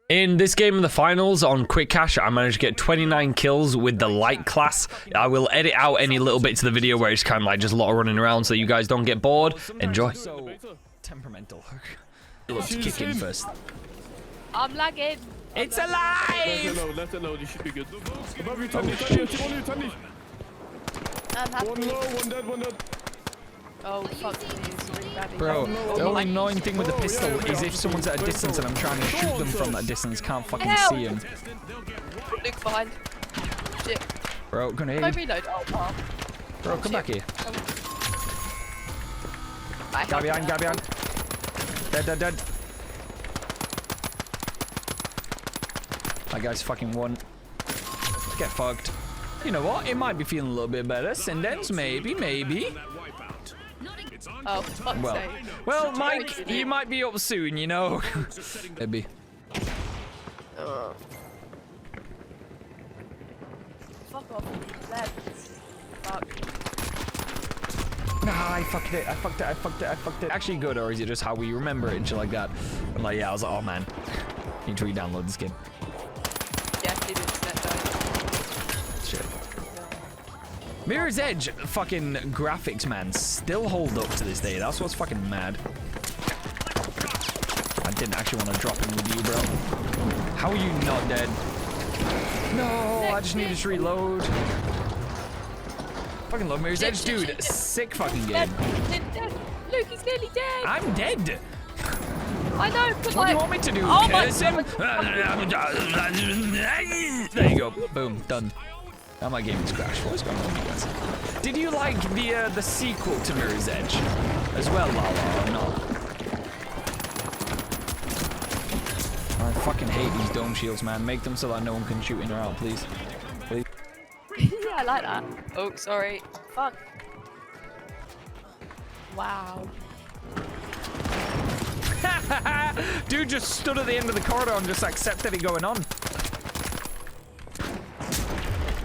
In this game in the finals on Quick Cash, I managed to get 29 kills with the light class. I will edit out any little bits of the video where it's kind of like just a lot of running around so you guys don't get bored. Enjoy. So temperamental. Let's kick in first. I'm lagging. It's alive! Left and low, you should be good. Above you, Oh, Tony. I'm happy. One low, one dead. Oh, fuck you. Bro, the only annoying thing with the pistol yeah, is if someone's at a distance and I'm trying to shoot them from that distance, can't fucking see them. Luke behind. Shit. Bro, Can I grenade. reload? Oh. Bro, come back here. Guy Guy behind. Dead. That guy's fucking one. Get fucked. You know what? It might be feeling a little bit better. Sindens, maybe. Oh, fuck's Well, sake. well, Mike, you might be up soon, you know. Maybe. Fuck off. Left. Fuck. Nah, I fucked it. Actually good, or is it just how we remember it and shit like that? I'm like, yeah, I was like, oh man, need to re-download this game. Yeah, he did set down. Shit. Mirror's Edge fucking graphics, man, still hold up to this day. That's what's fucking mad. I didn't actually want to drop in with you, bro. How are you not dead? No, I just needed to reload. Fucking love Mirror's Edge, dude. Sick fucking game. Dead. Luke, he's nearly dead. I'm dead. I know, but What do like... you want me to do? Oh my Curse him? There you go. Boom. Done. Now my game is crashed. What's going on with you guys? Did you like the sequel to Mirror's Edge as well, Lala, or not? I fucking hate these dome shields, man. Make them so that no one can shoot in or out, please. Please. Yeah, I like that. Oh, sorry. Fuck. Wow. Dude just stood at the end of the corridor and just accepted it going on.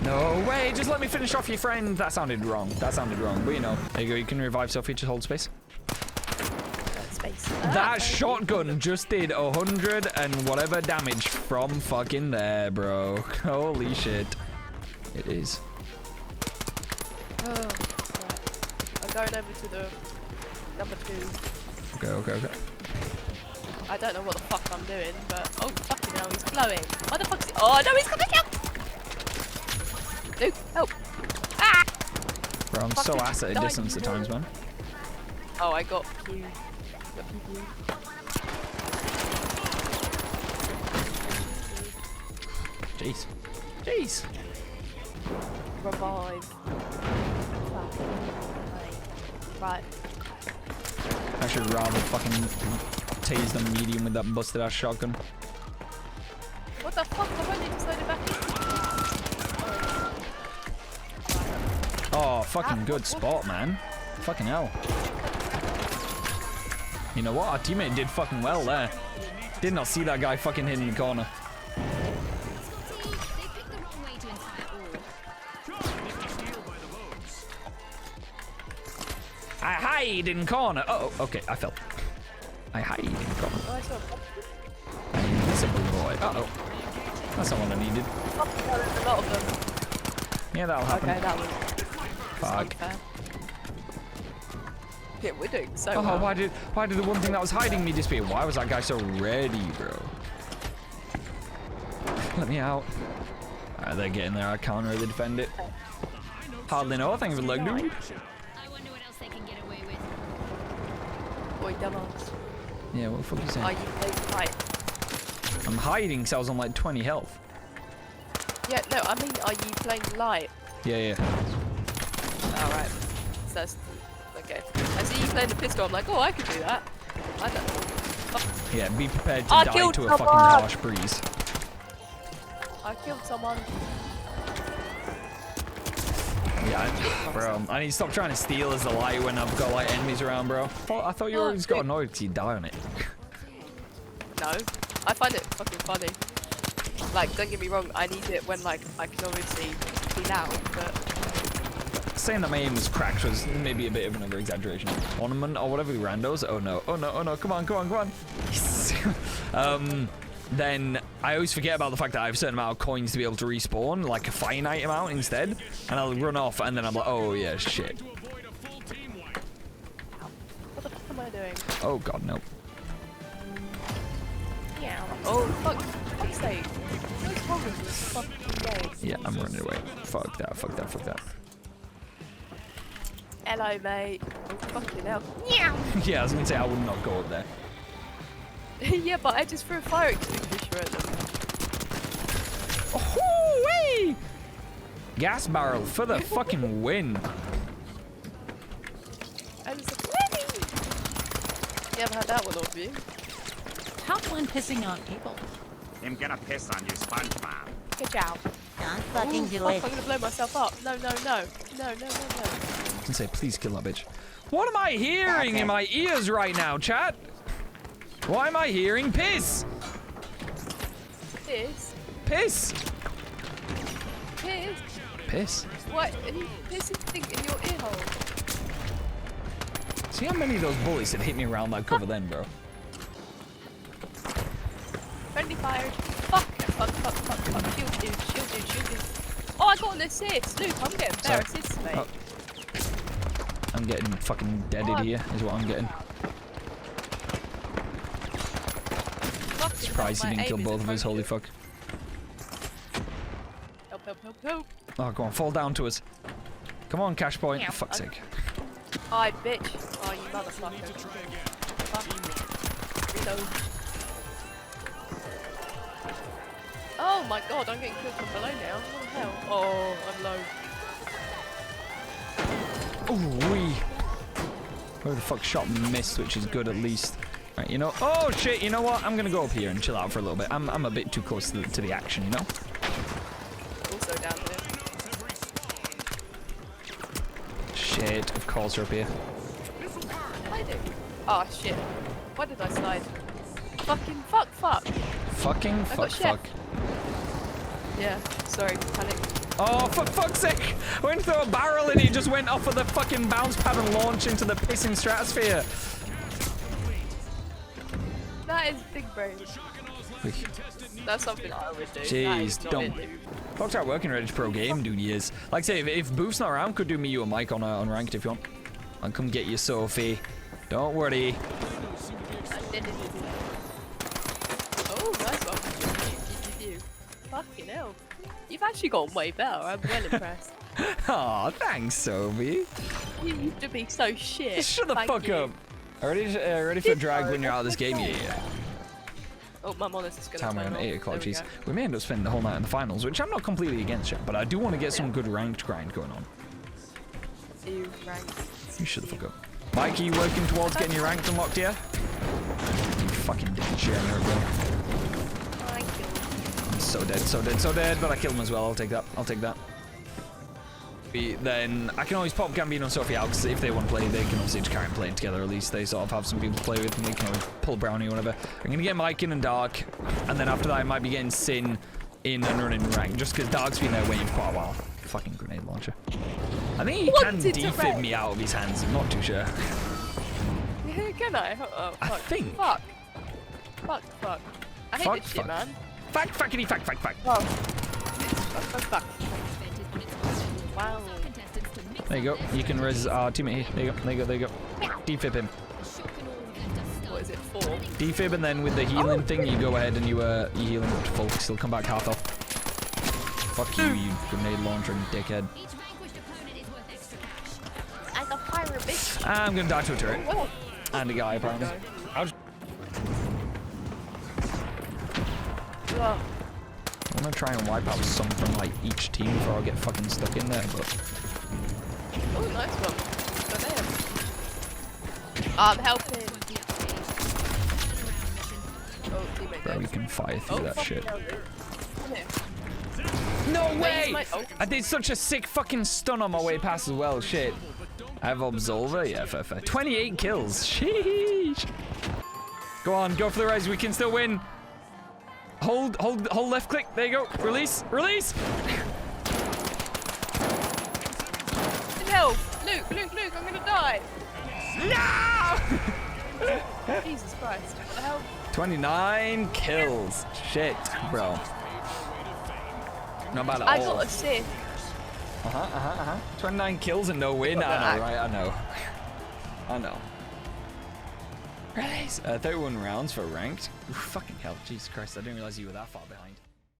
No way, just let me finish off your friend. That sounded wrong. But you know. There you go, you can revive Sophie, just hold space. Space. That shotgun just did 100 and whatever damage from fucking there, bro. Holy shit. It is. Oh, right. I'm going over to the number 2. Okay. I don't know what the fuck I'm doing, but oh fucking hell, he's glowing. What the fuck is he? Oh no, he's coming down! Luke, help! Ah! Bro, I'm so ass at a distance at times, man. Oh, I got you. Jeez. Revive. Right. I should rather fucking tase them medium with that busted ass shotgun. What the fuck? I've only just loaded back in. Oh, fucking good spot, man. Fucking hell. You know what? Our teammate did fucking well there. Did not see that guy fucking hidden in the corner. I hide in corner. Oh, okay, I fell. I hide in corner. Oh, I saw a pop. I'm invisible boy. Uh-oh. That's not what I needed. Oh, there's a lot of them. Yeah, that'll happen. Okay, that was Fuck. unfair. Yeah, we're doing so Oh, well. why did the one thing that was hiding me disappear? Why was that guy so ready, bro? Let me out. Alright, they're getting there. I can't really defend it. Hardly know. Thank you for the leg, dude. I wonder what else they can get away with. Boy, dumbass. Yeah, what the fuck are you saying? Are you playing right? I'm hiding because I was on like 20 health. Yeah, no, I mean, are you playing light? Yeah. Alright. So that's... Okay. I see you playing the pistol, I'm like, oh, I could do that. I don't know. Yeah, be prepared to I die killed to a fucking someone. harsh breeze. I killed someone. Yeah, bro, I need to stop trying to steal as the light when I've got like enemies around, bro. I thought you always got annoyed because you die on it. No. I find it fucking funny. Like, don't get me wrong, I need it when, like, I can obviously be loud, but... Saying that my aim was cracked was maybe a bit of an over-exaggeration. Ornament or whatever the randos. Oh no, come on. Yes. then I always forget about the fact that I have a certain amount of coins to be able to respawn, like a finite amount instead, and I'll run off, and then I'm like, oh yeah, shit. What the fuck am I doing? Oh god, no. Yeah. Oh, fuck's sake. What's wrong with this fucking game? Yeah, I'm running away. Fuck that, fuck that, fuck that. Hello, mate. Oh, fucking hell. Yeah, I was gonna say I would not go up there. Yeah, but I just threw a fire extinguisher at them. Oh, wee! Gas barrel for the fucking win. I was like, "Whee!" You ever had that one of you? Top one pissing on people. I'm gonna piss on you, SpongeBob. Good job. Don't fucking Ooh, do fuck, it. I'm gonna blow myself up. No, no, no. No, no, no, no. I can say, please kill that bitch. What am I hearing in my ears right now, chat? Why am I hearing piss? Piss? Piss? Piss? Piss? What? Are you pissing thing in your ear hole? See how many of those bullets had hit me around that cover then, bro? Friendly fired. Fuck, fuck, fuck, fuck, fuck. Shield dude, shield dude, shield dude. Oh, I got an assist. Luke, I'm getting better Sorry. assists, mate. Oh. I'm getting fucking deaded here, is what I'm getting. Fucking Surprised hell, he my didn't kill aim is both of us, holy atrocious. fuck. Help, help, help, help. Oh, go on, fall down to us. Come on, cash point. Yeah, Fuck's sake. Hi, bitch. Oh, you motherfucker. Fuck. Reload. Oh my god, I'm getting killed from below now. What the hell? Oh, I'm low. Ooh, wee. Where the fuck shot missed, which is good at least. Right, you know. Oh shit, you know what? I'm gonna go up here and chill out for a little bit. I'm a bit too close to the action, you know? Also down here. Shit, of course you're up here. I do. Oh shit. Why did I slide? Fucking fuck, fuck. Fucking I fuck, got chef. fuck. Yeah, sorry, panic. Oh, for fuck's sake! I went to throw a barrel and it just went off of the fucking bounce pad and launched into the pissing stratosphere. That is big brain. That's something I would do. Jeez, That is not don't. it, dude. Fuck's out working Redditch Pro game, dude, he is. Like I say, if Boof's not around, could do me you a mic on ranked if you want. I'll come get you, Sophie. Don't worry. Oh, nice one. Fucking hell. You've actually gotten way better. I'm well impressed. Aw, thanks, Sophie. You used to be so shit. Shut the Thank fuck you. up. Ready for drag when you're out of this game? Yeah. Oh, my monitor's is gonna Time turn around off. 8 o'clock, There we jeez. go. We may end up spending the whole night in the finals, which I'm not completely against yet, but I do want to get some good ranked grind going on. You ranked. You shut the fuck up. Mike, are you working towards getting your ranked unlocked here? You fucking dead shit, I know it, bro. I killed. I'm so dead, so dead, so dead, but I killed him as well. I'll take that. I'll take that. Then I can always pop Gambino and Sophie out, because if they want to play, they can obviously just carry on playing together. At least they sort of have some people to play with, and they can always pull Brownie or whatever. I'm going to get Mike in and Dark, and then after that I might be getting Sin in and running rank, just because Dark's been there waiting for quite a while. Fucking grenade launcher. I think he can Wanted to defib wreck. me out of his hands, I'm not too sure. Can I? Oh, fuck. I think. Fuck. Fuck, fuck. I hate Fuck, this shit, fuck. man. Fuck, fuckity, fuck, fuck, fuck. Oh. Fuck, fuck, fuck. Wow. There you go. You can res our teammate here. There you go, there you go, there you go. Defib him. What is it for? Defib, and then with the healing thing, you go ahead and you heal him up to full. Still come back half health. Fuck you, you grenade launching dickhead. Each vanquished opponent is worth extra cash. I got fire, bitch. I'm gonna die to a turret. Oh. And a guy, apparently. I'll just, Oh. I'm gonna try and wipe out some from, like, each team before I get fucking stuck in there, but... Oh, nice one. Go there. I'm helping. Oh, teammate Bro, dead. we can fire through that fuck shit. hell, dude. Come here. No Wait, way! is my- oh. I did such a sick fucking stun on my way past as well, shit. I have Absolver, yeah, fair. 28 kills, sheesh. Go on, go for the res, we can still win. Hold left click, there you go, release. No! Luke, I'm gonna die! No! Jesus Christ, what the hell? 29 kills. Shit, bro. Not bad at I all. got a assist. 29 kills and no win. I know, right? I know. I know. Right. 31 rounds for ranked. Ooh, fucking hell. Jesus Christ, I didn't realize you were that far behind.